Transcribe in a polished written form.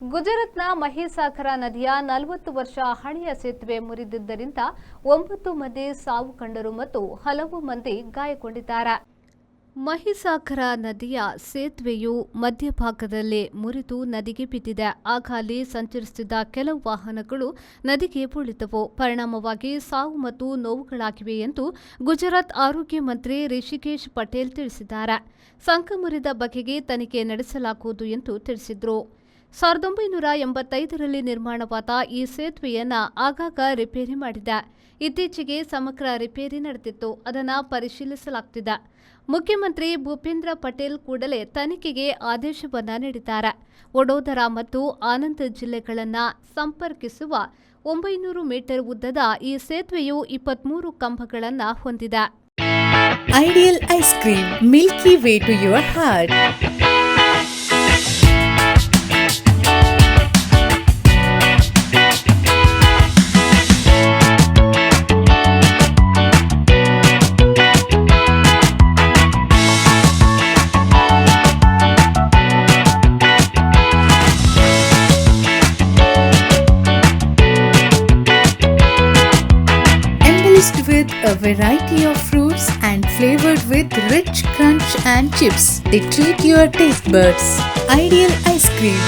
ಗುಜರಾತ್ನ ಮಹಿಸಾಗರ ನದಿಯ 40 ವರ್ಷ ಹಳೆಯ ಸೇತುವೆ ಮುರಿದಿದ್ದರಿಂದ 9 ಮಂದಿ ಸಾವು ಕಂಡರು ಮತ್ತು ಹಲವು ಮಂದಿ ಗಾಯಗೊಂಡಿದ್ದಾರೆ. ಮಹಿಸಾಗರ ನದಿಯ ಸೇತುವೆಯು ಮಧ್ಯಭಾಗದಲ್ಲಿ ಮುರಿದು ನದಿಗೆ ಬಿದ್ದಿದೆ. ಆಗ ಅಲ್ಲಿ ಸಂಚರಿಸುತ್ತಿದ್ದ ಕೆಲವು ವಾಹನಗಳು ನದಿಗೆ ಬೀಳಿದವು. ಪರಿಣಾಮವಾಗಿ ಸಾವು ಮತ್ತು ನೋವುಗಳಾಗಿವೆ ಎಂದು ಗುಜರಾತ್ ಆರೋಗ್ಯ ಮಂತ್ರಿ ರಿಷಿಕೇಶ್ ಪಟೇಲ್ ತಿಳಿಸಿದ್ದಾರೆ. ಸಂಕ ಮುರಿದ ಬಗೆಗೆ ತನಿಖೆ ನಡೆಸಲಾಗುವುದು ಎಂದು ತಿಳಿಸಿದರು. 1985ರಲ್ಲಿ ನಿರ್ಮಾಣವಾದ ಈ ಸೇತುವೆಯನ್ನು ಆಗಾಗ ರಿಪೇರಿ ಮಾಡಿದೆ. ಇತ್ತೀಚೆಗೆ ಸಮಗ್ರ ರಿಪೇರಿ ನಡೆದಿತ್ತು. ಅದನ್ನು ಪರಿಶೀಲಿಸಲಾಗುತ್ತಿದೆ. ಮುಖ್ಯಮಂತ್ರಿ ಭೂಪೇಂದ್ರ ಪಟೇಲ್ ಕೂಡಲೇ ತನಿಖೆಗೆ ಆದೇಶವನ್ನು ನೀಡಿದ್ದಾರೆ. ವಡೋದರಾ ಮತ್ತು ಆನಂದ್ ಜಿಲ್ಲೆಗಳನ್ನು ಸಂಪರ್ಕಿಸುವ 900 ಮೀಟರ್ ಉದ್ದದ ಈ ಸೇತುವೆಯು 23 ಕಂಬಗಳನ್ನು ಹೊಂದಿದೆ. Ideal ice cream, milky way to your heart. With a variety of fruits and flavored with rich crunch and chips, they treat your taste buds. Ideal ice cream.